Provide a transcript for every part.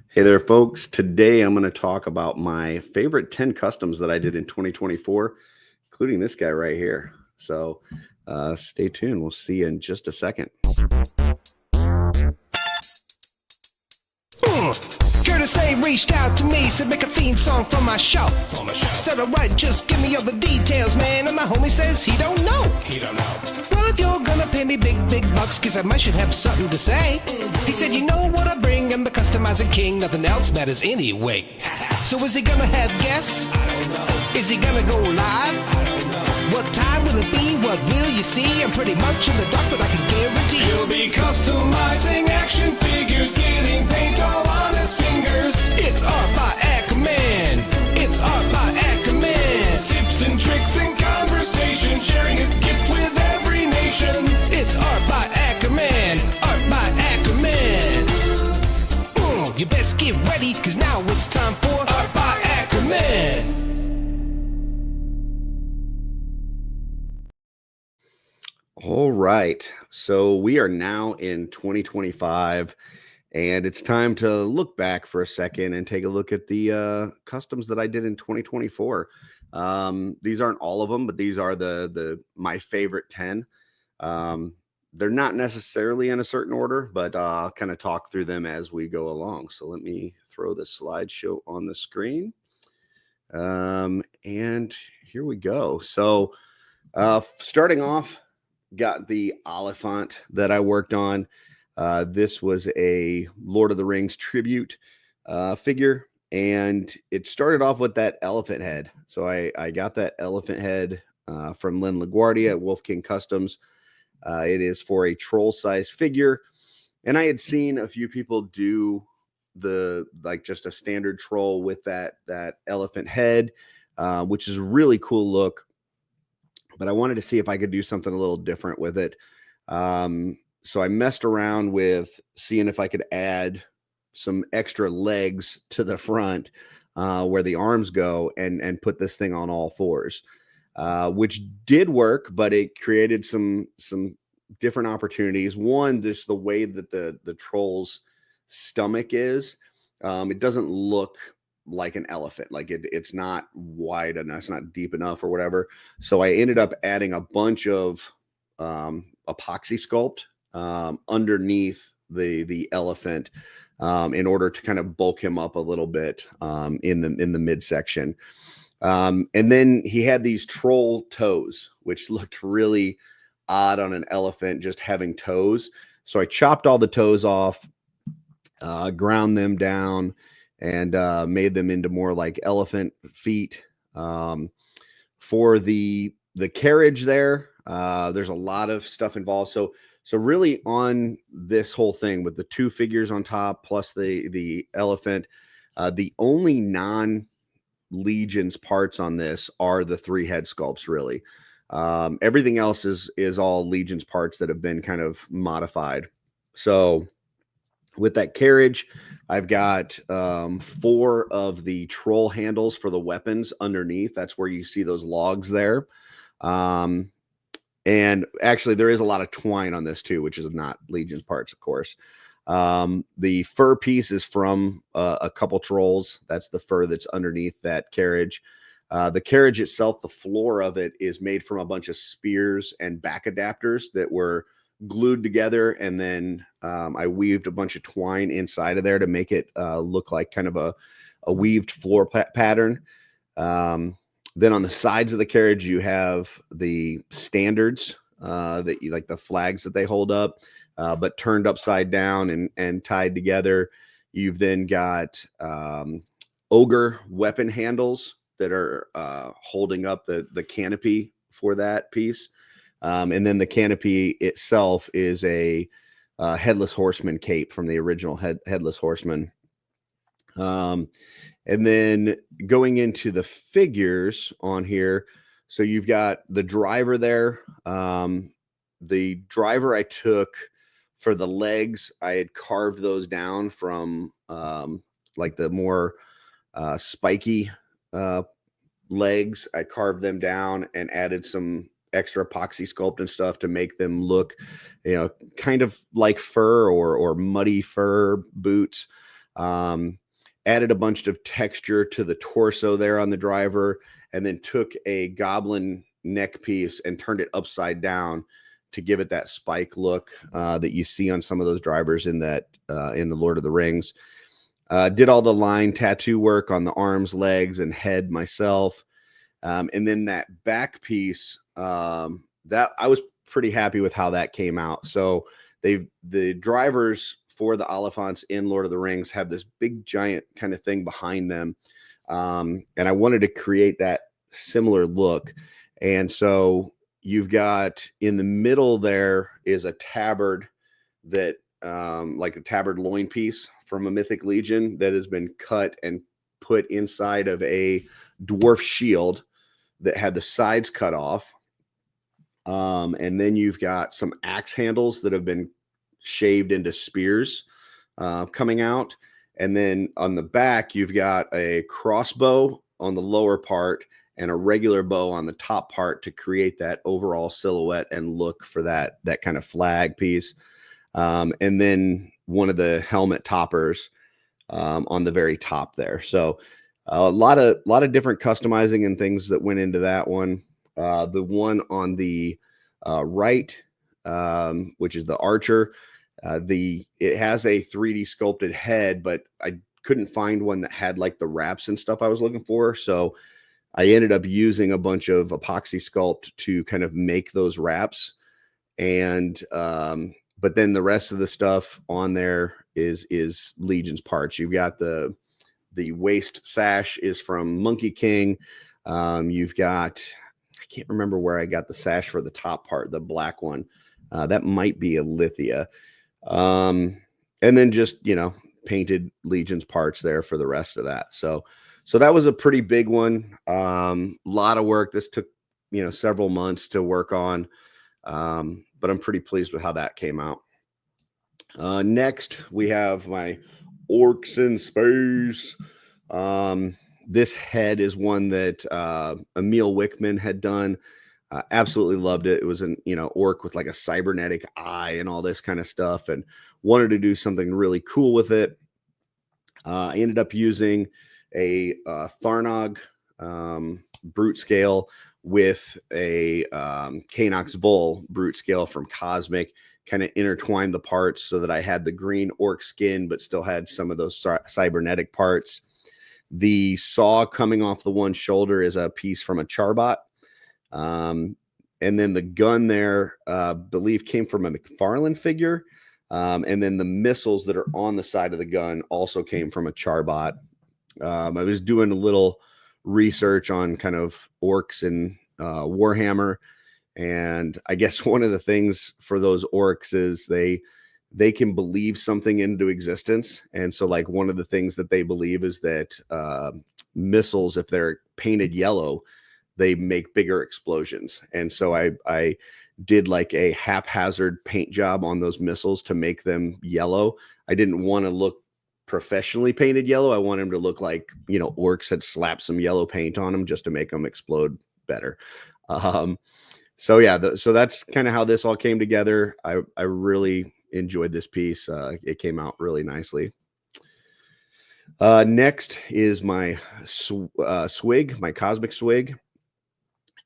Hey there, folks. Today I'm going to talk about my favorite 10 customs that I did in 2024, including this guy right here. So stay tuned. We'll see you in just a second. Curtis A reached out to me, said make a theme song for my show. Said alright, just give me all the details, man. And my homie says he don't know. Well, if you're gonna pay me big bucks, cause I might should have something to say. He said, you know what I bring, I'm the customizing king, nothing else matters anyway. So is he gonna have guests? I don't know. Is he gonna go live? I don't know. What time will it be? What will you see? I'm pretty much in the dark, but I can guarantee he'll be customizing action figures, getting paint all on his fingers. it's art by Akerman. It's art by Akerman. Tips and tricks and conversation, sharing his gift with every nation. It's art by Akerman. Art by Akerman. You best get ready, cause now it's time for Art by Akerman. All right. So we are now in 2025, and it's time to look back for a second and take a look at the customs that I did in 2024. These aren't all of them, but these are my favorite 10. They're not necessarily in a certain order, but I'll kind of talk through them as we go along. So let me throw the slideshow on the screen. And here we go. So starting off, got the Olifant that I worked on. This was a Lord of the Rings tribute figure, and it started off with that elephant head. So I got that elephant head from Len LaGuardia at Wolf King Customs. It is for a troll size figure, and I had seen a few people do just a standard troll with that elephant head, which is a really cool look. But I wanted to see if I could do something a little different with it. So I messed around with seeing if I could add some extra legs to the front where the arms go and put this thing on all fours, which did work, but it created some different opportunities. One, just the way that the troll's stomach is, it doesn't look like an elephant, like it's not wide enough, it's not deep enough or whatever. So I ended up adding a bunch of epoxy sculpt underneath the elephant in order to kind of bulk him up a little bit in the midsection. And then he had these troll toes, which looked really odd on an elephant just having toes. So I chopped all the toes off, ground them down, and made them into more like elephant feet. For the carriage there, there's a lot of stuff involved. So really on this whole thing with the two figures on top plus the elephant, the only non-Legions parts on this are the 3 head sculpts, really. Everything else is all Legions parts that have been kind of modified. So with that carriage, I've got 4 of the troll handles for the weapons underneath. That's where you see those logs there. And actually, there is a lot of twine on this too, which is not Legion's parts, of course. The fur piece is from a couple trolls. That's the fur that's underneath that carriage. The carriage itself, the floor of it is made from a bunch of spears and back adapters that were glued together, and then I weaved a bunch of twine inside of there to make it look like kind of a weaved floor pattern. Then on the sides of the carriage, you have the standards that you like, the flags that they hold up, but turned upside down and tied together. You've then got ogre weapon handles that are holding up the canopy for that piece. And then the canopy itself is a headless horseman cape from the original headless horseman. And then going into the figures on here, so you've got the driver there. The driver I took for the legs, I had carved those down from like the more spiky legs. I carved them down and added some extra epoxy sculpt and stuff to make them look, kind of like fur or muddy fur boots. Added a bunch of texture to the torso there on the driver, and then took a Goblin neck piece and turned it upside down to give it that spike look that you see on some of those drivers in that in the Lord of the Rings. Did all the line tattoo work on the arms, legs, and head myself. And then that back piece, that I was pretty happy with how that came out. So the drivers for the Olifants in Lord of the Rings have this big giant kind of thing behind them. And I wanted to create that similar look. And so you've got in the middle there is a tabard that like a tabard loin piece from a Mythic Legion that has been cut and put inside of a dwarf shield that had the sides cut off. And then you've got some axe handles that have been shaved into spears coming out. And then on the back, you've got a crossbow on the lower part and a regular bow on the top part to create that overall silhouette and look for that kind of flag piece. And then one of the helmet toppers on the very top there. So a lot of different customizing and things that went into that one. The one on the right, which is the archer, it has a 3D sculpted head, but I couldn't find one that had like the wraps and stuff I was looking for. So I ended up using a bunch of epoxy sculpt to kind of make those wraps. And but then the rest of the stuff on there is Legion's parts. You've got the waist sash is from Monkey King. You've got, I can't remember where I got the sash for the top part, the black one. That might be a Lithia. And then just, painted Legion's parts there for the rest of that. So that was a pretty big one. Lot of work. This took, several months to work on. But I'm pretty pleased with how that came out. Next, we have my Orcs in Space. This head is one that Emil Wickman had done. Absolutely loved it. It was an orc with like a cybernetic eye and all this kind of stuff, and wanted to do something really cool with it. I ended up using a Tharnog brute scale with a Canox Vol brute scale from Cosmic, kind of intertwined the parts so that I had the green orc skin, but still had some of those cybernetic parts. The saw coming off the one shoulder is a piece from a Charbot. And then the gun there, believe came from a McFarlane figure. And then the missiles that are on the side of the gun also came from a Charbot. I was doing a little research on kind of orcs and Warhammer. And I guess one of the things for those orcs is they can believe something into existence. And so like one of the things that they believe is that missiles, if they're painted yellow, they make bigger explosions. And so I did like a haphazard paint job on those missiles to make them yellow. I didn't want to look professionally painted yellow. I want them to look like, orcs had slapped some yellow paint on them just to make them explode better. So yeah, so that's kind of how this all came together. I really enjoyed this piece. It came out really nicely. Next is my Swig, my Cosmic Swig.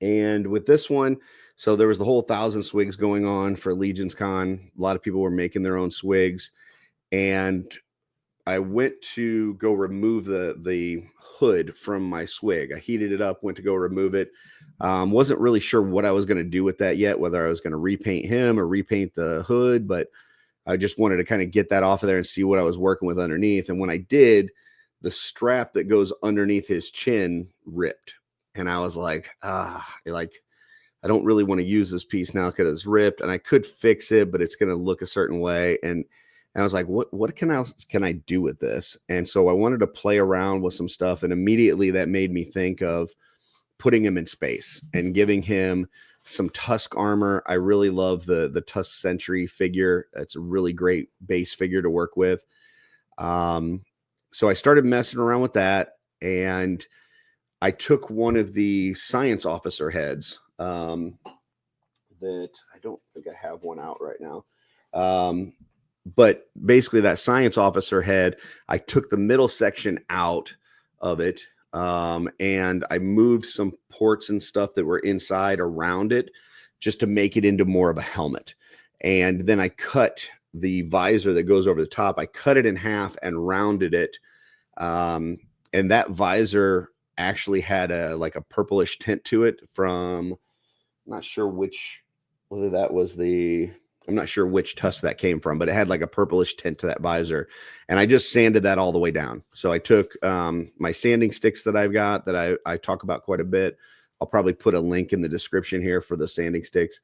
And with this one, so there was the whole 1,000 Swigs going on for Legion's Con. A lot of people were making their own Swigs. And I went to go remove the hood from my Swig. I heated it up, went to go remove it. Wasn't really sure what I was going to do with that yet, whether I was going to repaint him or repaint the hood, but I just wanted to kind of get that off of there and see what I was working with underneath. And when I did, the strap that goes underneath his chin ripped. And I was like, I don't really want to use this piece now because it's ripped, and I could fix it, but it's going to look a certain way. And I was like, what else can I do with this? And so I wanted to play around with some stuff. And immediately that made me think of putting him in space and giving him some Tusk armor. I really love the Tusk Sentry figure. It's a really great base figure to work with. So I started messing around with that, and I took one of the science officer heads that I don't think I have one out right now. but basically that science officer head, I took the middle section out of it, and I moved some ports and stuff that were inside around it just to make it into more of a helmet. And then I cut the visor that goes over the top. I cut it in half and rounded it. And that visor actually had like a purplish tint to it from, I'm not sure whether that was I'm not sure which tusk that came from, but it had like a purplish tint to that visor. And I just sanded that all the way down. So I took my sanding sticks that I've got that I talk about quite a bit. I'll probably put a link in the description here for the sanding sticks.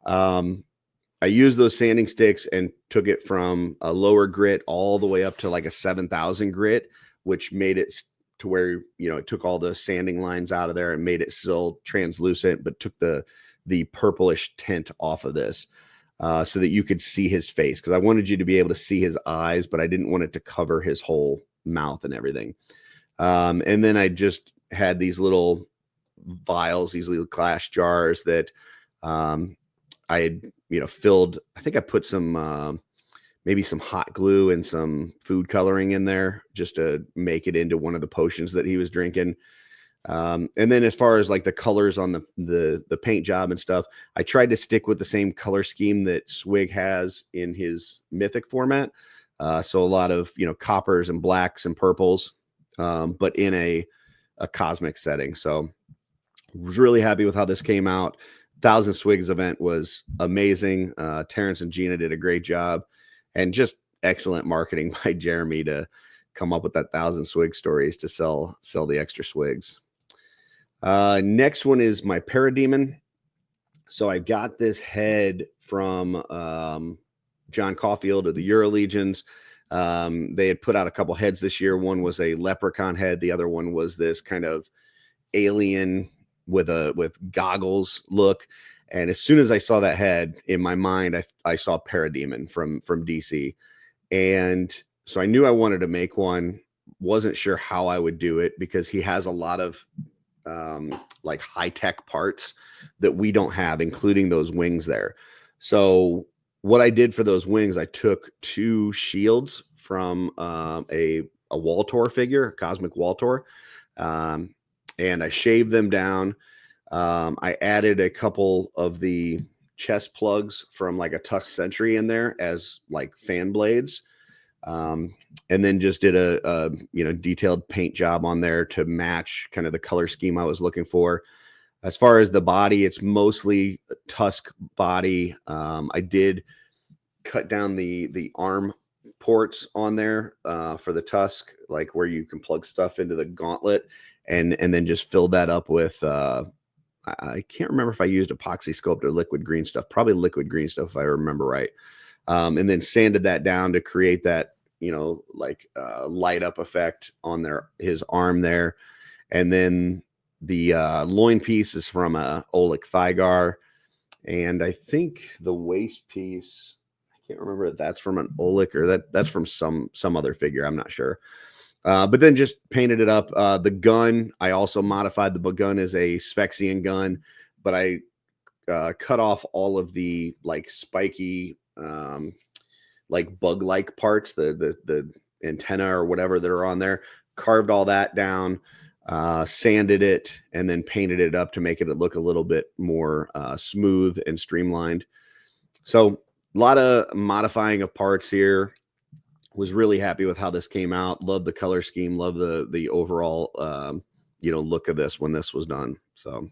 I used those sanding sticks and took it from a lower grit all the way up to like a 7,000 grit, which made it to where, it took all the sanding lines out of there and made it still translucent, but took the purplish tint off of this. So that you could see his face, because I wanted you to be able to see his eyes, but I didn't want it to cover his whole mouth and everything. And then I just had these little vials, these little glass jars that I had, filled. I think I put some maybe some hot glue and some food coloring in there just to make it into one of the potions that he was drinking. And then as far as like the colors on the paint job and stuff, I tried to stick with the same color scheme that Swig has in his mythic format. So a lot of, coppers and blacks and purples, but in a cosmic setting. So was really happy with how this came out. 1,000 Swigs event was amazing. Terrence and Gina did a great job, and just excellent marketing by Jeremy to come up with that 1,000 Swig stories to sell the extra Swigs. Next one is my parademon. So I got this head from John Caulfield of the Euro Legions. They had put out a couple heads this year. One was a leprechaun head. The other one was this kind of alien with goggles look. And as soon as I saw that head in my mind, I saw parademon from DC. And so I knew I wanted to make one. Wasn't sure how I would do it because he has a lot of like high-tech parts that we don't have, including those wings there. So what I did for those wings, I took 2 shields from a LotR figure, a cosmic LotR, and I shaved them down. I added a couple of the chest plugs from like a Tusk Sentry in there as like fan blades. And then just did a detailed paint job on there to match kind of the color scheme I was looking for. As far as the body, it's mostly a Tusk body. I did cut down the arm ports on there for the Tusk, like where you can plug stuff into the gauntlet, and then just filled that up with I can't remember if I used epoxy sculpt or liquid green stuff, probably liquid green stuff if I remember right. And then sanded that down to create that, light up effect on his arm there. And then the loin piece is from Oleg Thygar. And I think the waist piece, I can't remember if that's from an Oleg or that's from some other figure. I'm not sure. But then just painted it up. The gun, I also modified. The gun is a Sphexian gun, but I cut off all of the like spiky like bug-like parts, the antenna or whatever that are on there, carved all that down, sanded it, and then painted it up to make it look a little bit more smooth and streamlined. So a lot of modifying of parts here. Was really happy with how this came out. Love the color scheme. Love the overall look of this when this was done. So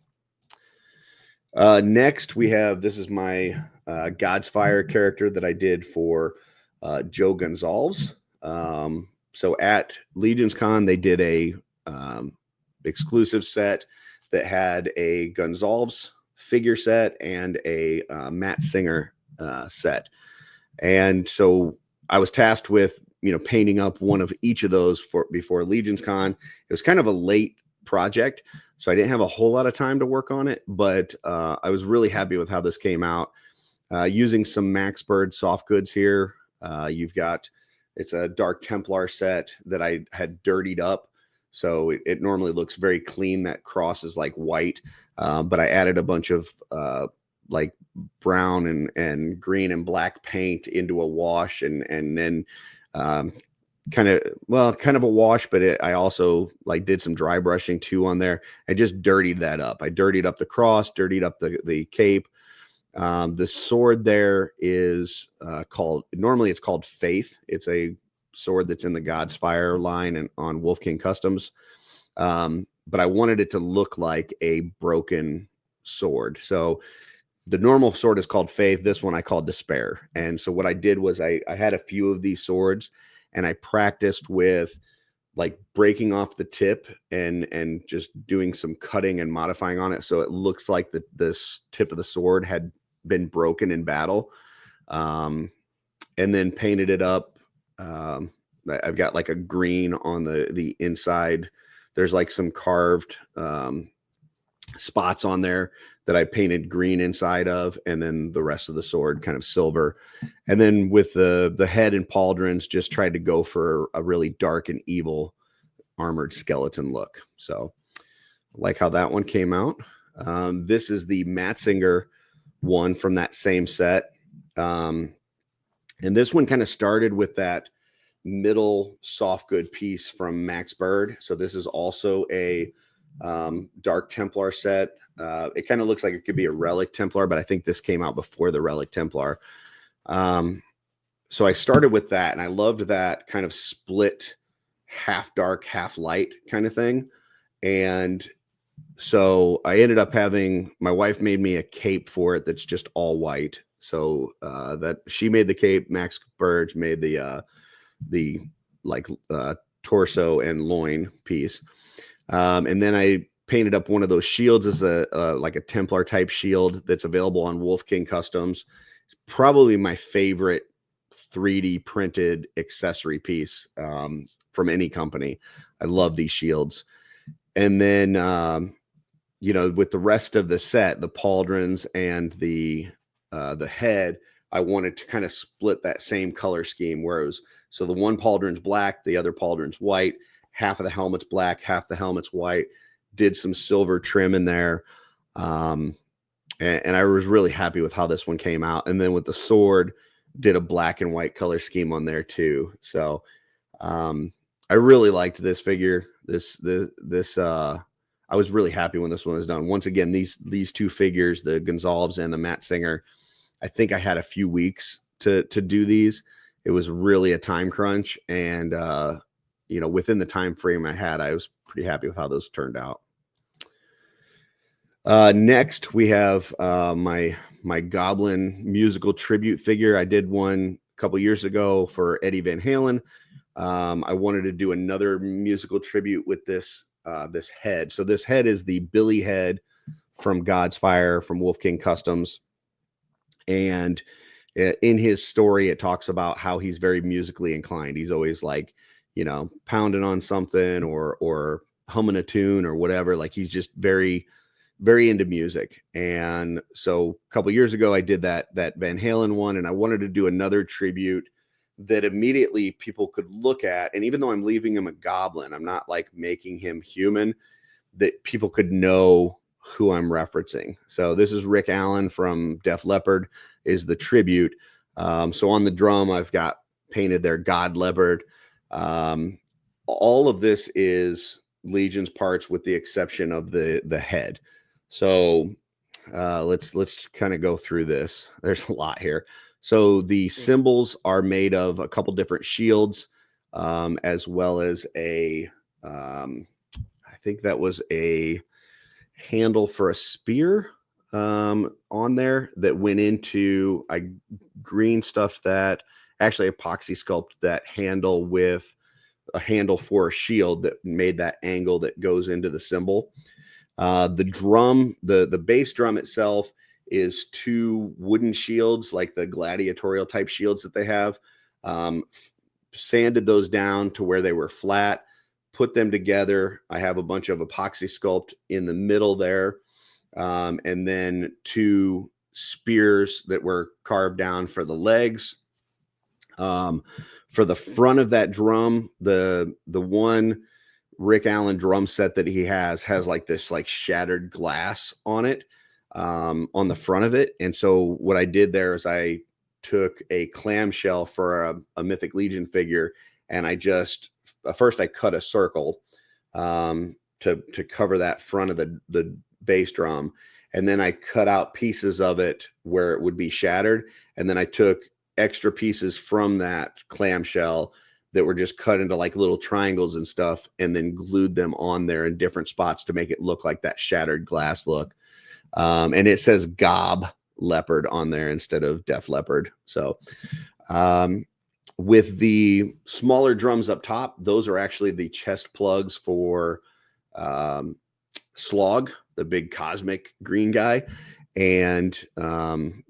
next we have, this is my Godsire character that I did for Joe Gonzalez. So at Legions Con, they did a exclusive set that had a Gonzalez figure set and a Matt Singer set. And so I was tasked with, painting up one of each of those before Legions Con. It was kind of a late project, so I didn't have a whole lot of time to work on it, but I was really happy with how this came out. Using some Max Bird soft goods here. It's a Dark Templar set that I had dirtied up. So it normally looks very clean. That cross is like white, but I added a bunch of like brown and green and black paint into a wash, and then kind of a wash, but I also like did some dry brushing too on there. I just dirtied that up. I dirtied up the cross, dirtied up the cape. The sword there is normally it's called Faith. It's a sword that's in the Godsire line and on Wolf King Customs. But I wanted it to look like a broken sword. So the normal sword is called Faith. This one I called Despair. And so what I did was I had a few of these swords, and I practiced with like breaking off the tip and just doing some cutting and modifying on it, so it looks like this tip of the sword had been broken in battle, and then painted it up. I've got like a green on the inside. There's like some carved spots on there that I painted green inside of, and then the rest of the sword kind of silver. And then with the head and pauldrons, just tried to go for a really dark and evil armored skeleton look. So like how that one came out. This is the Matzinger one from that same set. And this one kind of started with that middle soft good piece from Max Bird. So this is also a dark Templar set. It kind of looks like it could be a relic Templar, but I think this came out before the relic Templar. So I started with that, and I loved that kind of split half dark, half light kind of thing. And so I ended up having, my wife made me a cape for it that's just all white. So that she made the cape, Max Bird made the torso and loin piece. And then I painted up one of those shields as like a Templar type shield that's available on Wolf King Customs. It's probably my favorite 3D printed accessory piece from any company. I love these shields. And then, with the rest of the set, the pauldrons and the head, I wanted to kind of split that same color scheme where it was, so the one pauldron's black, the other pauldron's white, half of the helmet's black, half the helmet's white, did some silver trim in there. And I was really happy with how this one came out. And then with the sword, did a black and white color scheme on there too. So I really liked this figure. I was really happy when this one was done. Once again, these two figures, the Gonzalez and the Matzinger, I think I had a few weeks to do these. It was really a time crunch, and within the time frame I had, I was pretty happy with how those turned out. Next, we have my Goblin musical tribute figure. I did one a couple years ago for Eddie Van Halen. I wanted to do another musical tribute with this head. So this head is the Billy head from Godsire from Wolf King Customs. And in his story, it talks about how he's very musically inclined. He's always like, pounding on something or humming a tune or whatever. Like he's just very, very into music. And so a couple years ago, I did that Van Halen one, and I wanted to do another tribute that immediately people could look at. And even though I'm leaving him a goblin, I'm not like making him human, that people could know who I'm referencing. So this is Rick Allen from Def Leppard is the tribute. So on the drum, I've got painted their God Leopard. All of this is Legion's parts with the exception of the head. So let's kind of go through this. There's a lot here. So the symbols are made of a couple different shields, as well as I think that was a handle for a spear on there that went into, I green stuff that actually epoxy sculpt that handle with a handle for a shield that made that angle that goes into the symbol. The drum, the bass drum itself is two wooden shields, like the gladiatorial type shields that they have. Sanded those down to where they were flat, put them together. I have a bunch of epoxy sculpt in the middle there. And then two spears that were carved down for the legs. For the front of that drum, the one Rick Allen drum set that he has like this like shattered glass on it. on the front of it. And so what I did there is I took a clamshell for a Mythic Legion figure, and I just first I cut a circle to cover that front of the bass drum, and then I cut out pieces of it where it would be shattered, and then I took extra pieces from that clamshell that were just cut into like little triangles and stuff, and then glued them on there in different spots to make it look like that shattered glass look. And it says Gob Leopard on there instead of Def Leopard. So with the smaller drums up top, those are actually the chest plugs for Slog, the big cosmic green guy. And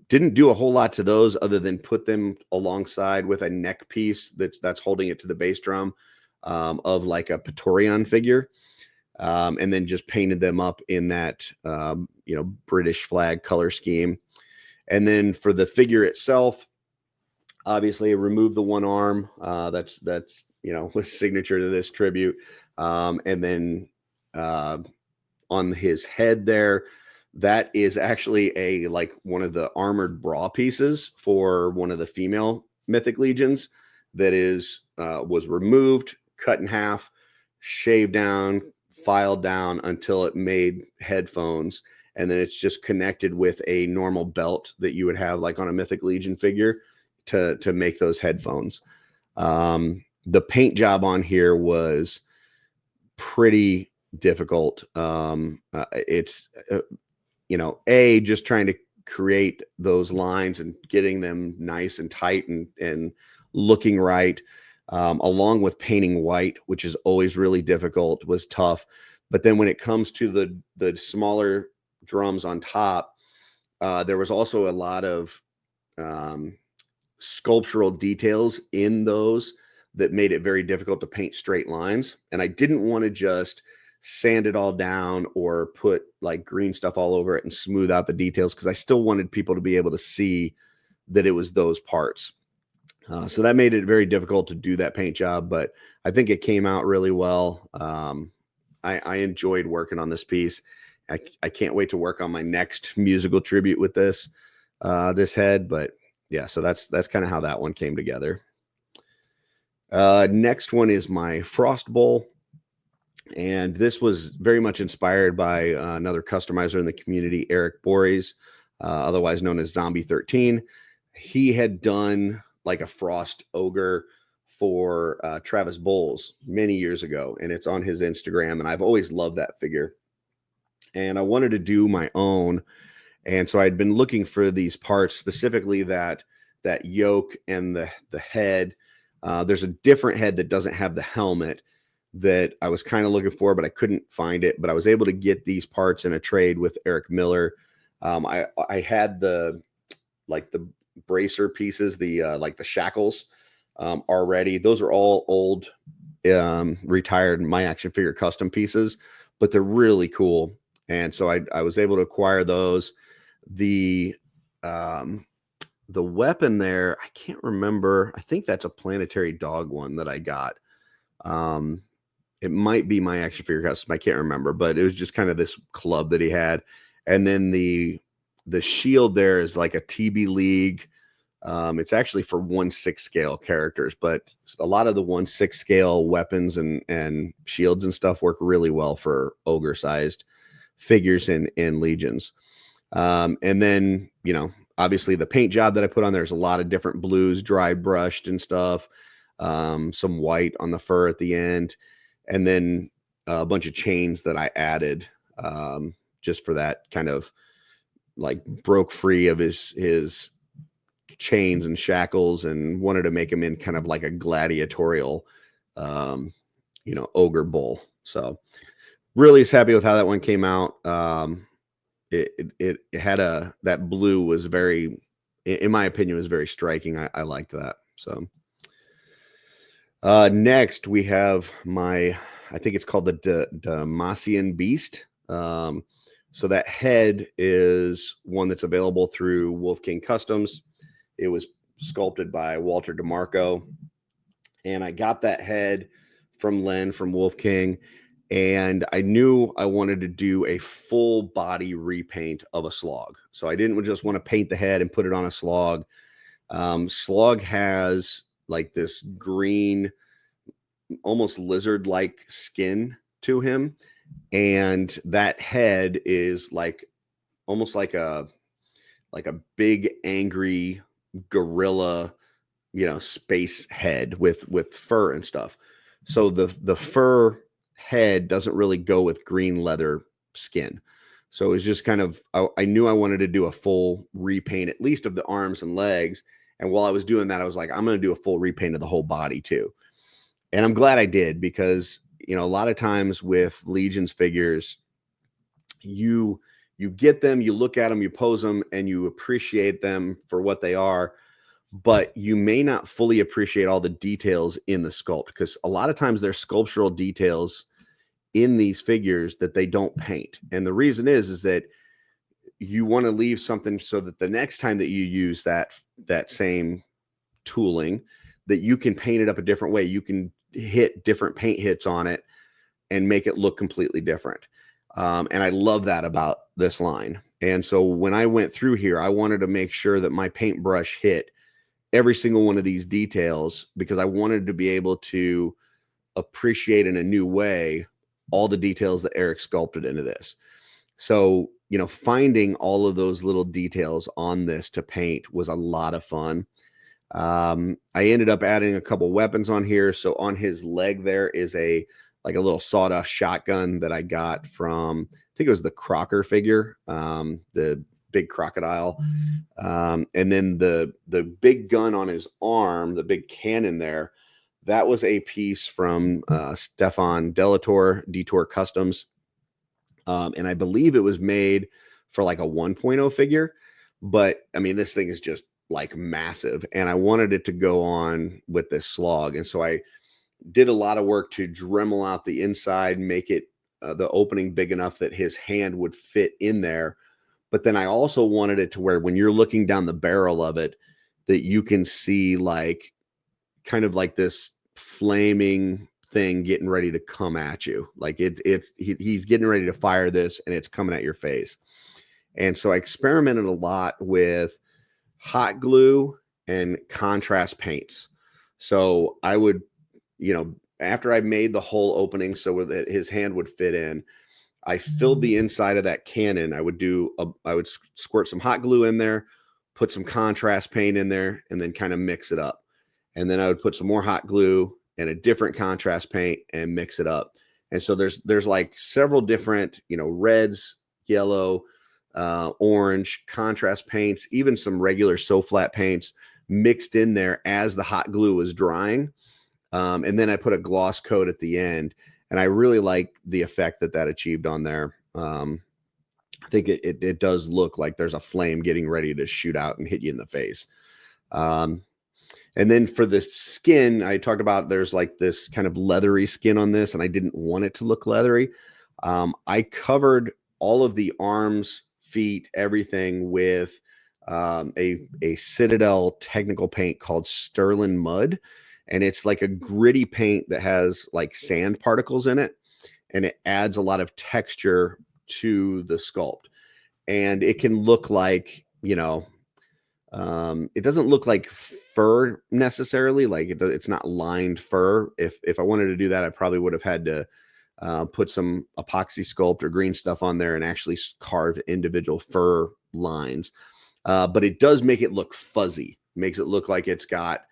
didn't do a whole lot to those other than put them alongside with a neck piece that's holding it to the bass drum of like a Praetorian figure. And then just painted them up in that, British flag color scheme. And then for the figure itself, obviously I removed the one arm. That's was signature to this tribute. And then on his head there, that is actually one of the armored bra pieces for one of the female Mythic Legions that was removed, cut in half, shaved down, filed down until it made headphones, and then it's just connected with a normal belt that you would have like on a Mythic Legion figure to make those headphones. The paint job on here was pretty difficult. It's just trying to create those lines and getting them nice and tight and looking right. Along with painting white, which is always really difficult, was tough. But then when it comes to the smaller drums on top, there was also a lot of sculptural details in those that made it very difficult to paint straight lines. And I didn't want to just sand it all down or put like green stuff all over it and smooth out the details, because I still wanted people to be able to see that it was those parts. So that made it very difficult to do that paint job, but I think it came out really well. I enjoyed working on this piece. I can't wait to work on my next musical tribute with this head, but yeah, so that's kind of how that one came together. Next one is my Frost Bowl. And this was very much inspired by another customizer in the community, Eric Boris, otherwise known as Zombie 13. He had done like a frost ogre for Travis Bowles many years ago, and it's on his Instagram, and I've always loved that figure. And I wanted to do my own, and so I'd been looking for these parts, specifically that yoke and the head. There's a different head that doesn't have the helmet that I was kind of looking for, but I couldn't find it. But I was able to get these parts in a trade with Eric Miller. I had the bracer pieces, the shackles already. Those are all old retired My Action Figure custom pieces, but they're really cool. And so I was able to acquire those. The weapon there, I can't remember. I think that's a Planetary Dog one that I got. It might be My Action Figure custom, I can't remember, but it was just kind of this club that he had. And then the shield there is like a TB League. It's actually for 1/6 scale characters, but a lot of the 1/6 scale weapons and shields and stuff work really well for ogre sized figures in legions. And then, obviously the paint job that I put on, there's a lot of different blues, dry brushed and stuff. Some white on the fur at the end, and then a bunch of chains that I added just for that kind of like broke free of his chains and shackles, and wanted to make him in kind of like a gladiatorial, ogre bull. So really is happy with how that one came out. It had that blue was very, in my opinion, was very striking. I liked that. So next we have I think it's called the Damacian Beast. So that head is one that's available through Wolf King Customs. It was sculpted by Walter DeMarco, and I got that head from Len from Wolf King. and I knew I wanted to do a full body repaint of a slog. So I didn't just want to paint the head and put it on a slog. Slog has like this green, almost lizard-like skin to him, and that head is like almost like a big angry gorilla, space head with fur and stuff. So the fur head doesn't really go with green leather skin. So it's just kind of, I knew I wanted to do a full repaint, at least of the arms and legs. And while I was doing that, I was like, I'm going to do a full repaint of the whole body too. And I'm glad I did, because, a lot of times with Legion's figures, you get them, you look at them, you pose them, and you appreciate them for what they are, but you may not fully appreciate all the details in the sculpt, because a lot of times there's sculptural details in these figures that they don't paint. And the reason is that you want to leave something so that the next time that you use that same tooling, that you can paint it up a different way. You can hit different paint hits on it and make it look completely different. And I love that about this line. And so when I went through here, I wanted to make sure that my paintbrush hit every single one of these details, because I wanted to be able to appreciate in a new way all the details that Eric sculpted into this. So, finding all of those little details on this to paint was a lot of fun. I ended up adding a couple weapons on here. So on his leg, there is a little sawed-off shotgun that I got from, I think it was the Crocker figure, the big crocodile. And then the big gun on his arm, the big cannon there, that was a piece from Stefan Detour Customs. And I believe it was made for like a 1.0 figure. But I mean, this thing is just like massive, and I wanted it to go on with this slog. And so I did a lot of work to Dremel out the inside, make it the opening big enough that his hand would fit in there. But then I also wanted it to where when you're looking down the barrel of it, that you can see like kind of like this flaming thing getting ready to come at you. Like he's getting ready to fire this, and it's coming at your face. And so I experimented a lot with hot glue and contrast paints. So I would, after I made the whole opening so that his hand would fit in, I filled the inside of that cannon. I would squirt some hot glue in there, put some contrast paint in there, and then kind of mix it up. And then I would put some more hot glue and a different contrast paint and mix it up. And so there's like several different, reds, yellow, orange contrast paints, even some regular flat paints mixed in there as the hot glue was drying. And then I put a gloss coat at the end, and I really like the effect that achieved on there. I think it does look like there's a flame getting ready to shoot out and hit you in the face. And then for the skin, I talked about there's like this kind of leathery skin on this, and I didn't want it to look leathery. I covered all of the arms, feet, everything with a Citadel technical paint called Sterling Mud. And it's like a gritty paint that has like sand particles in it, and it adds a lot of texture to the sculpt. And it can look like, it doesn't look like fur necessarily. Like it's not lined fur. If I wanted to do that, I probably would have had to put some epoxy sculpt or green stuff on there and actually carve individual fur lines. But it does make it look fuzzy. Makes it look like it's got,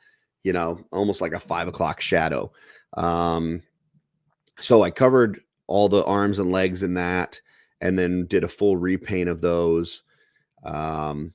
almost like a 5 o'clock shadow. So I covered all the arms and legs in that, and then did a full repaint of those. And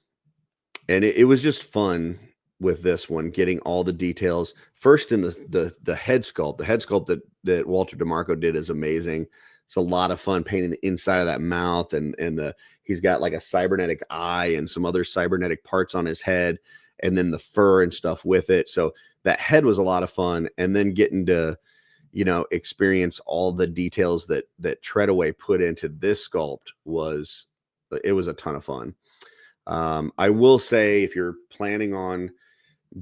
it was just fun with this one, getting all the details first in the head sculpt. The head sculpt that Walter DeMarco did is amazing. It's a lot of fun painting the inside of that mouth, and he's got like a cybernetic eye and some other cybernetic parts on his head, and then the fur and stuff with it. So that head was a lot of fun. And then getting to, experience all the details that Treadaway put into this sculpt was a ton of fun. I will say, if you're planning on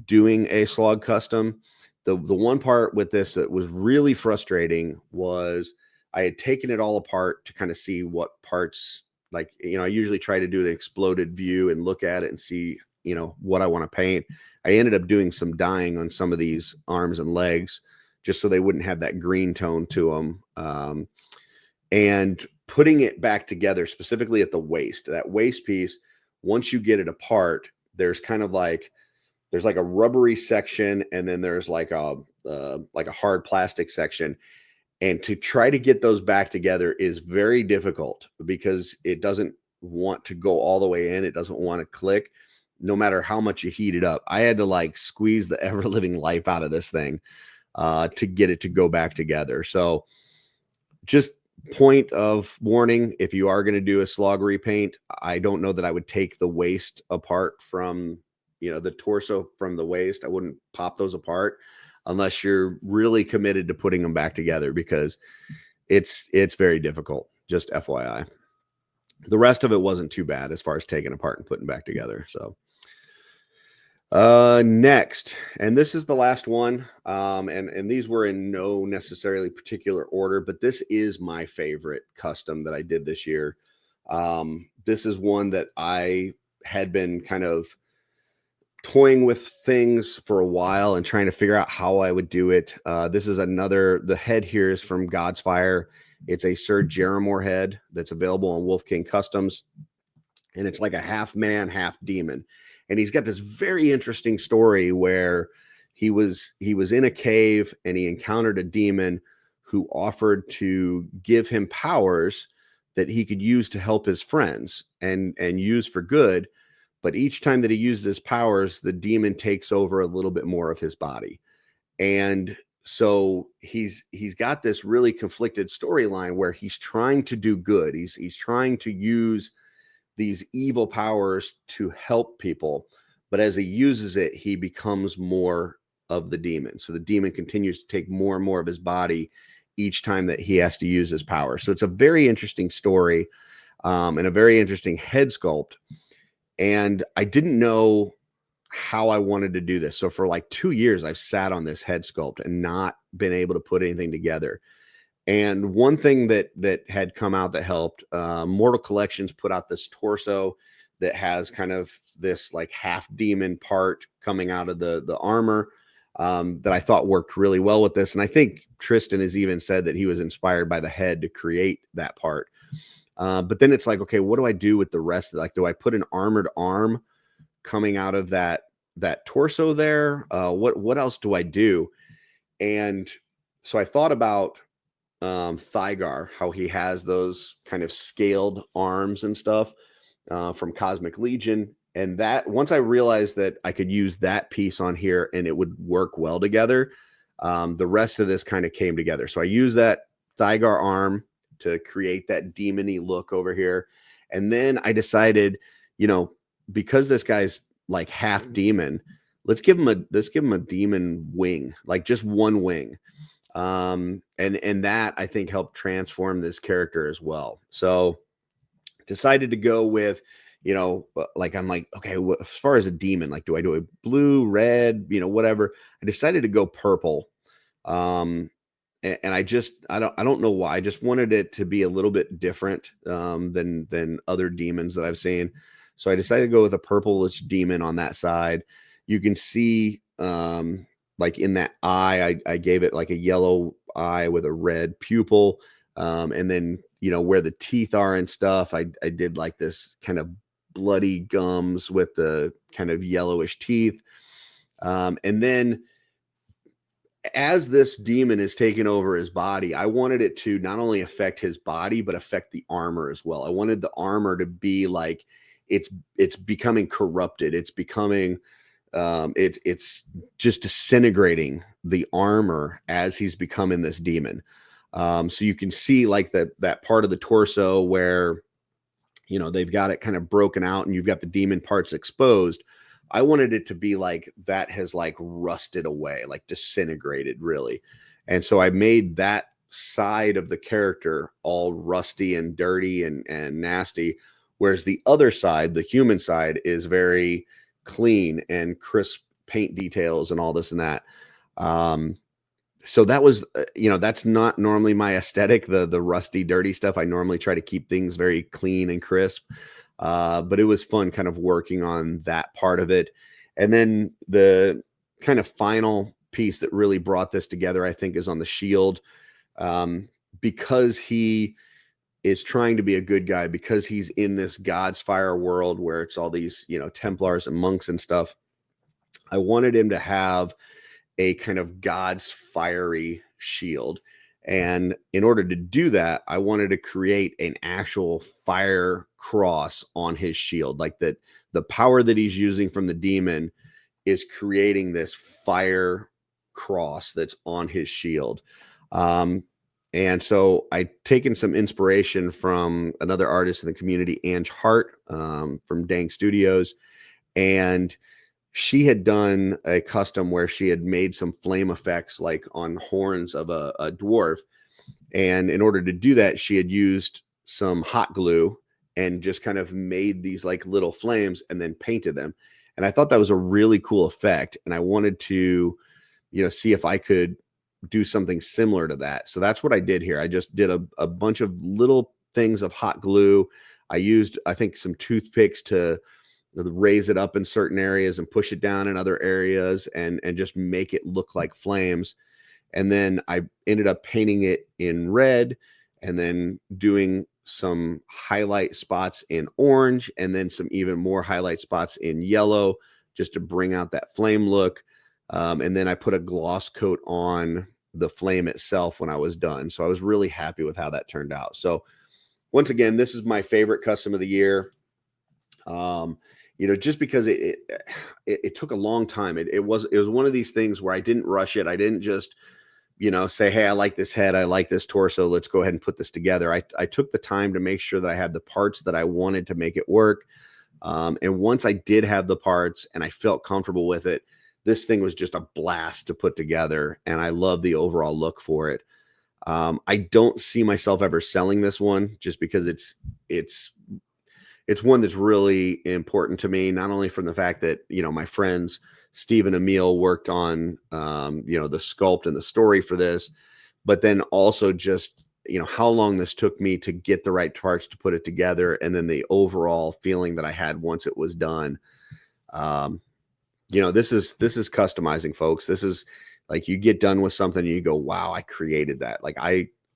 doing a slog custom, the one part with this that was really frustrating was I had taken it all apart to kind of see what parts, like, I usually try to do an exploded view and look at it and see, what I want to paint. I ended up doing some dyeing on some of these arms and legs just so they wouldn't have that green tone to them. And putting it back together, specifically at the waist, that waist piece, once you get it apart, there's kind of like, there's like a rubbery section, and then there's like a hard plastic section. And to try to get those back together is very difficult because it doesn't want to go all the way in. It doesn't want to click no matter how much you heat it up. I had to like squeeze the ever living life out of this thing to get it to go back together. So just point of warning, if you are going to do a slog repaint, I don't know that I would take the waist apart from, the torso from the waist. I wouldn't pop those apart unless you're really committed to putting them back together, because it's very difficult, just FYI. The rest of it wasn't too bad as far as taking apart and putting back together. So next, and this is the last one, and these were in no necessarily particular order, but this is my favorite custom that I did this year. This is one that I had been kind of toying with things for a while and trying to figure out how I would do it. This is the head here is from Godsire. It's a Sir Jeremore head that's available on Wolf King Customs, and it's like a half man, half demon. And he's got this very interesting story where he was in a cave and he encountered a demon who offered to give him powers that he could use to help his friends and use for good. But each time that he used his powers, the demon takes over a little bit more of his body. And so he's got this really conflicted storyline where he's trying to do good. He's trying to use these evil powers to help people. But as he uses it, he becomes more of the demon. So the demon continues to take more and more of his body each time that he has to use his power. So it's a very interesting story and a very interesting head sculpt. And I didn't know how I wanted to do this. So for like 2 years, I've sat on this head sculpt and not been able to put anything together. And one thing that had come out that helped, Mortal Collections put out this torso that has kind of this like half demon part coming out of the armor that I thought worked really well with this. And I think Tristan has even said that he was inspired by the head to create that part. But then it's like, okay, what do I do with the rest of it? Like, do I put an armored arm coming out of that torso there? What else do I do? And so I thought about Thygar, how he has those kind of scaled arms and stuff from Cosmic Legion. And that once I realized that I could use that piece on here and it would work well together, the rest of this kind of came together. So I used that Thygar arm to create that demony look over here. And then I decided, because this guy's like half demon, let's give him a demon wing, like just one wing. And that I think helped transform this character as well. So decided to go with, like, I'm like, okay, as far as a demon, like, do I do a blue, red, whatever? I decided to go purple. And I don't know why. I just wanted it to be a little bit different than other demons that I've seen. So I decided to go with a purplish demon on that side. You can see like in that eye, I gave it like a yellow eye with a red pupil. And then, where the teeth are and stuff, I did like this kind of bloody gums with the kind of yellowish teeth. And then as this demon is taking over his body, I wanted it to not only affect his body, but affect the armor as well. I wanted the armor to be like, it's becoming corrupted. It's becoming, it's just disintegrating the armor as he's becoming this demon. So you can see like that part of the torso where, they've got it kind of broken out and you've got the demon parts exposed. I wanted it to be like that has like rusted away, like disintegrated really. And so I made that side of the character all rusty and dirty and nasty. Whereas the other side, the human side, is very clean and crisp paint details and all this and that. So that was, that's not normally my aesthetic, the rusty, dirty stuff. I normally try to keep things very clean and crisp. But it was fun kind of working on that part of it. And then the kind of final piece that really brought this together, I think, is on the shield. Because he is trying to be a good guy, because he's in this Godsire world where it's all these, Templars and monks and stuff. I wanted him to have a kind of God's fiery shield. And in order to do that, I wanted to create an actual fire cross on his shield, like that the power that he's using from the demon is creating this fire cross that's on his shield. And so I've taken some inspiration from another artist in the community, Ange Hart, from Dang Studios. And she had done a custom where she had made some flame effects like on horns of a dwarf. And in order to do that, she had used some hot glue and just kind of made these like little flames and then painted them. And I thought that was a really cool effect. And I wanted to, see if I could do something similar to that. So that's what I did here. I just did a bunch of little things of hot glue. I used, I think, some toothpicks to raise it up in certain areas and push it down in other areas and just make it look like flames. And then I ended up painting it in red and then doing some highlight spots in orange and then some even more highlight spots in yellow just to bring out that flame look. And then I put a gloss coat on the flame itself when I was done. So I was really happy with how that turned out. So once again, this is my favorite custom of the year. Just because it took a long time. It was one of these things where I didn't rush it. I didn't just, say, hey, I like this head. I like this torso. Let's go ahead and put this together. I took the time to make sure that I had the parts that I wanted to make it work. And once I did have the parts and I felt comfortable with it, this thing was just a blast to put together. And I love the overall look for it. I don't see myself ever selling this one just because it's one that's really important to me, not only from the fact that, my friends, Steve and Emil, worked on, the sculpt and the story for this, but then also just, how long this took me to get the right parts to put it together. And then the overall feeling that I had once it was done. This is customizing, folks. This is like, you get done with something and you go, wow, I created that. Like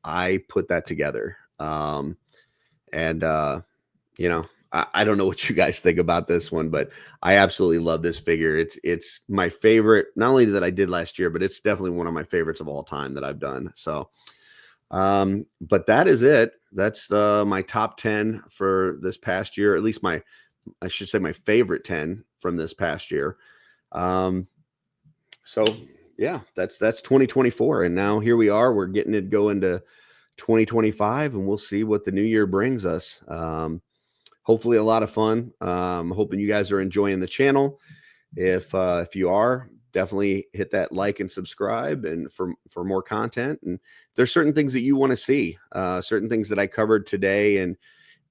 I put that together. I don't know what you guys think about this one, but I absolutely love this figure. It's my favorite, not only that I did last year, but it's definitely one of my favorites of all time that I've done. So, but that is it. That's my top 10 for this past year, at least I should say my favorite 10 from this past year. So yeah, that's 2024. And now here we are, we're getting it go into 2025 and we'll see what the new year brings us. Hopefully a lot of fun. Hoping you guys are enjoying the channel. If you are, definitely hit that like and subscribe and for more content. And there's certain things that you want to see, certain things that I covered today and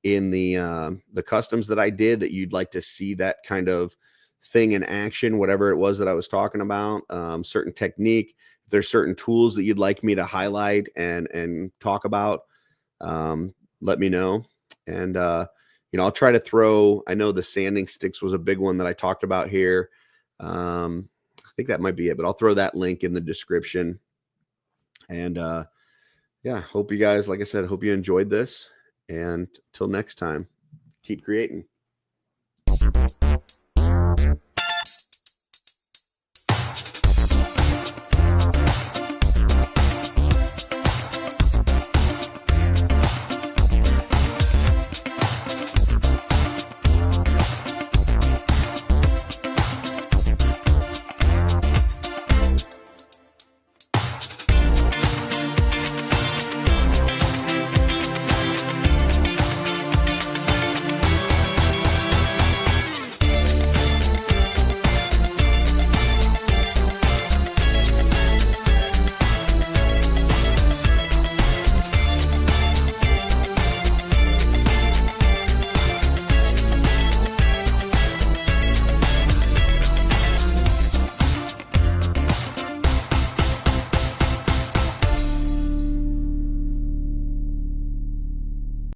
in the customs that I did that you'd like to see that kind of thing in action, whatever it was that I was talking about, certain technique. If there's certain tools that you'd like me to highlight and talk about, let me know. And, I'll try to throw, I know the sanding sticks was a big one that I talked about here. I think that might be it, but I'll throw that link in the description. And yeah, hope you guys, like I said, hope you enjoyed this. And till next time, keep creating.